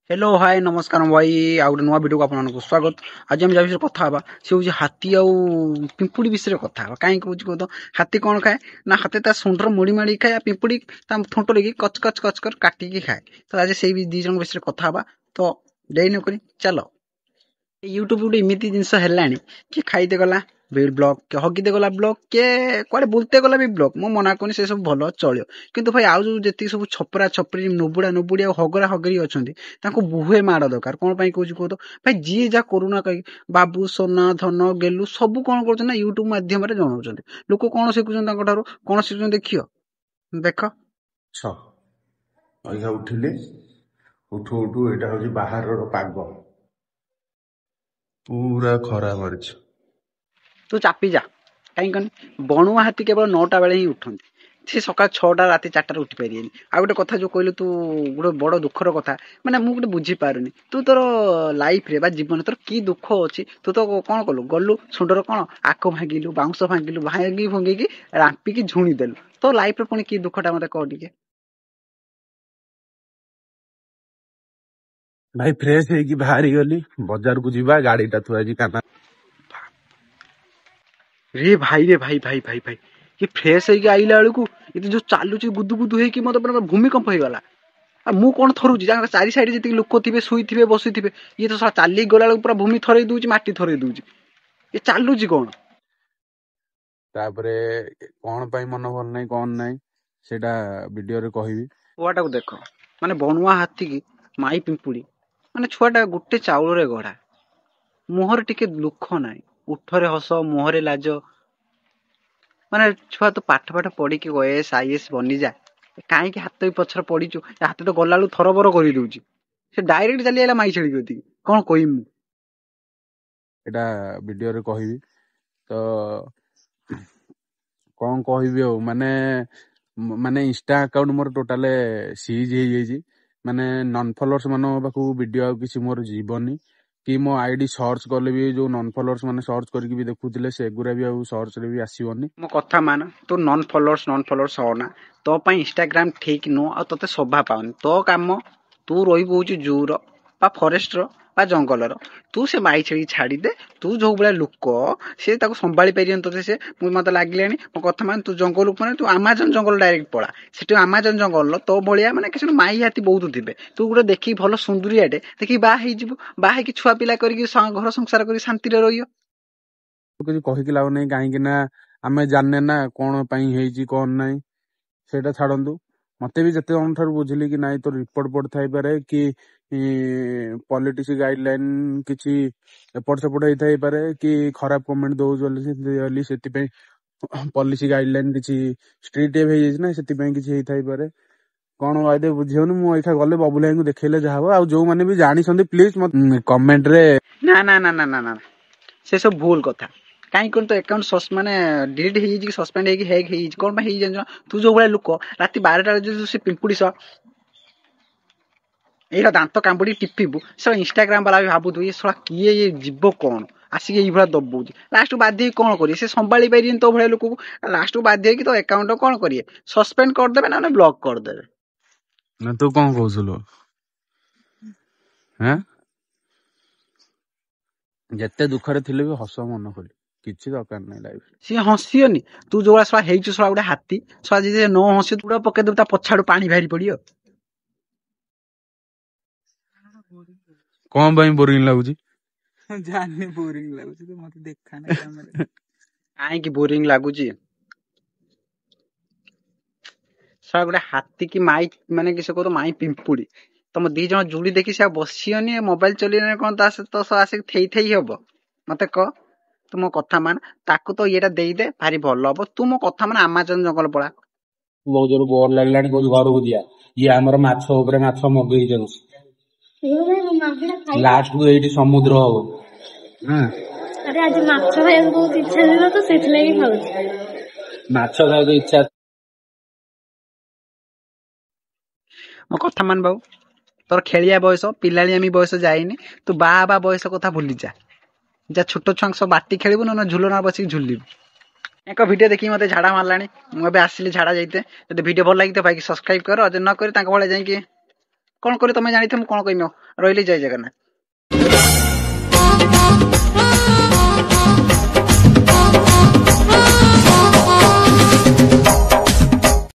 Hello hi नमस्कार भाई आ गोटे नुआ वीडियो को आपको स्वागत। आज आम विषय कथा हवा से हूँ हाथी आउ पिंपुड़ी विषय कथा हवा कहीं कह तो हाथी कौन खाए ना हाथी ता सुंडर मुड़ी माड़ी खाए पिंपुड़ी ता थोंट लगी कच कच कच कर काटिकी खाए। तो आज से दी जन विषय कथा हवा तो डेरी नक चलो यूट्यूब गोटे इमिति जिनस है कि खाईदे गला ब्लॉग के हगिदे गला ब्लॉग के कुआडे बुलते गला भी ब्लॉग मो मना करूनी से सब भल चलो किंतु भाई आउ जो जी सब छपरा छपरी नुबुड़ा नुबुड़ी हगरा हगरी अच्छा बुहे माड़ दरकार कौन कौच कह तो भाई जी जा करूना कहीं बाबू सोना धन गेलु सब कौन कर यूट्यूब मध्यम जनाऊँ लोक कौन शिखुन कौन शिखुन देखियो देख उठिले उठू उठू एटा हूँ बाहर पाग पूरा खरा मारिछ तू चापी जा कहीं बणुआ हाथी केवल 9टा बेले ही उठती से सका 6टा राति 4टार उठी पारे आ गोटे कथा जो कहलु तू गोटे बड़ दुखर कथा माने मु गोटे बुझी पारुनी तू तोर लाइफ रे बा जीवन तोर की दुख अछि तू तो कौन कलु गलु सुंडर कौन आक भांगिलु बाउंस भांगिलु भांगी भंगी रांपिकी झुणी देलु तो लाइफ रे पुणी की दुखटा मते कह टिके भाई फ्रेश है कि बाहरी गली बाजार को जीवा गाड़ी टा थुआ जी काना रे भाई भाई भाई ये फ्रेश है आइला बेलू को ये जो चालू गुदु गुदु है कि मतलब भूमिकंप हो गला मु कौन थरुची चारि साइड जी लोक थे शुई बसी थे ये तो सारा चली गला पूरा भूमि थरे दूची माटी थरे दूची ये चालूची कौन तापरे कौन पाई मन भल नहीं कौन नहीं सेटा वीडियो रे कहबी छुआटा को देख माने बणुआ हाथी की माई पिंपुड़ी माने छुआटा गोटे चाउल रे गढ़ा मुहर टिके दुख नाई उठरे हस मुहरे लाज माने छुआ तो पाठ पाठ पढ़ी कि ओएस आईएएस बनी जा कहीं हाथ भी पछर पड़ीचु हाथ तो गला थरबर कर दूची से डायरेक्ट चली आला माई छेड़ी गति कौन कहमी मु एटा वीडियो रे कहबी तो कौन कहबी हो माने माने इंस्टा अकाउंट मोर टोटल सीज हो जाइए माने नॉन फॉलोअर्स मानो पाखु वीडियो किसी मोर जीवनी कि मो आईडी सर्च कले भी जो नॉन फॉलोअर्स माने सर्च करके भी देखुथिले सेगुरा भी आउ सर्च रे भी आसीबनी मो कथा मान तू नॉन फॉलोअर्स होना तो पई इंस्टाग्राम ठीक नो आ तते शोभा पाउनी तो काम तू रही होची जूर बा फॉरेस्ट रो बा जंगल रो तू से माई छेड़ी छाड़ी दे तू जो बळे लुक से ताको संभाली परियन तते से मते लागलेनी मो कथा मान तू जंगल माने तू अमेज़न जंगल डायरेक्ट पळा सेठी अमेज़न जंगल तो बळिया माने किछ माई हाथी बहुत थिबे तू गुटे देखि भलो सुंदरियाटे देखि बा हेई जिवु बा हेकी छुआ पिला करी घर संसार करी शांति रे रहियो किसी कहिक लाभ नहीं कहीं ना आमे जाने ना कौन पाई हेजी कौन नहीं सेटा छाड़ू मते भी जते जन ठार बुझिली कि नाई तो रिपोर्ट पड़ थाई पारे कि पॉलिटिक्स गाइडलाइन किछि एपट सेपट होई पारे कि खराब कमेंट दउजली सेति पे पॉलिसी गाइडलाइन किछि स्ट्रिक्ट हो जाइछ ना सेति पे किछि हेई थाई पारे कौन वायदे बुझियोनी मु एठा गले बबुलाई को देखैले जाहबो आ जो माने भी जानि संदी प्लीज मत कमेंट रे ना ना ना ना ना ना से सब भूल कथा कहीं तो अकाउंट माने डिलीट हो जाइए सस्पेंड है हैक है कौन पे है जान तू जो भाई लोक राति 12टा जो से पिंपुड़ी स एरा दांत कांबुड़ी टिपिबु सब इंस्टाग्राम वाला भी भाबु ये सला किए ये जीव कौन आसिक ये भला दबुजी लास्ट बाध्य कौन करिए से संभाली पारिन तो भाई लोक लास्ट बाध्य कि तो अकाउंट कौन करिए सस्पेंड कर देबे ना ब्लॉक कर देबे ना तू कौन कहसुलो हैं जत्ते दुखरे थिले भी हस मन खोली किछि दरकार नहीं लाइफ सी हसियोनी तू जो सला हेइछु सला गोटे हाथी सला जे नो हसी तूड़ा पके देबता पछाडू पानी भारी पड़ियो कौन भाई बोरिंग लागुची जाने बोरिंग लाଗୁଛି तो मते देखा ना कैमरा आई की बोरिंग लागुची सला गोटे हाथी की माई माने किसे को तो माई पिंपुड़ी तुम दी जन जुड़ी देखि से बसियोनी मोबाइल चलिने कोन ता से तो आसे थेई थेई हबो मते क तुम कथा मान ताकू तो येटा देई दे भारी भल हबो तुम कथा मान अमेज़न जंगल पळा बहुत जोर बोर लागलानी कोई घर को दिया ये हमर माछ ऊपर माछ मगई जनु लास्ट को एठी समुद्र हो हां अरे आज माछ खाए बहुत इच्छा दिला तो सेठ लागि खाउ माछ खाए तो इच्छा मो कथा मान बाबू तोर खेलिया बयस पिलालियामी बयस जाइनी तू बा बयस कथा भूली जा जा छोट छुआ सब बाटी खेलबु न झुलना बसी झुलिबु एक वीडियो देखि मते झाड़ा मारलानी मु एबे आसिले झाड़ा जाइते जदि वीडियो भल लागि तो भाई सब्सक्राइब कर अजे न करी तांक भले जाई कि କଣ କରି ତମେ ଜାଣିଥିବ ମୁଁ କଣ କହିମି ଆଉ ରହିଲି ଜୟ ଜଗନ୍ନାଥ।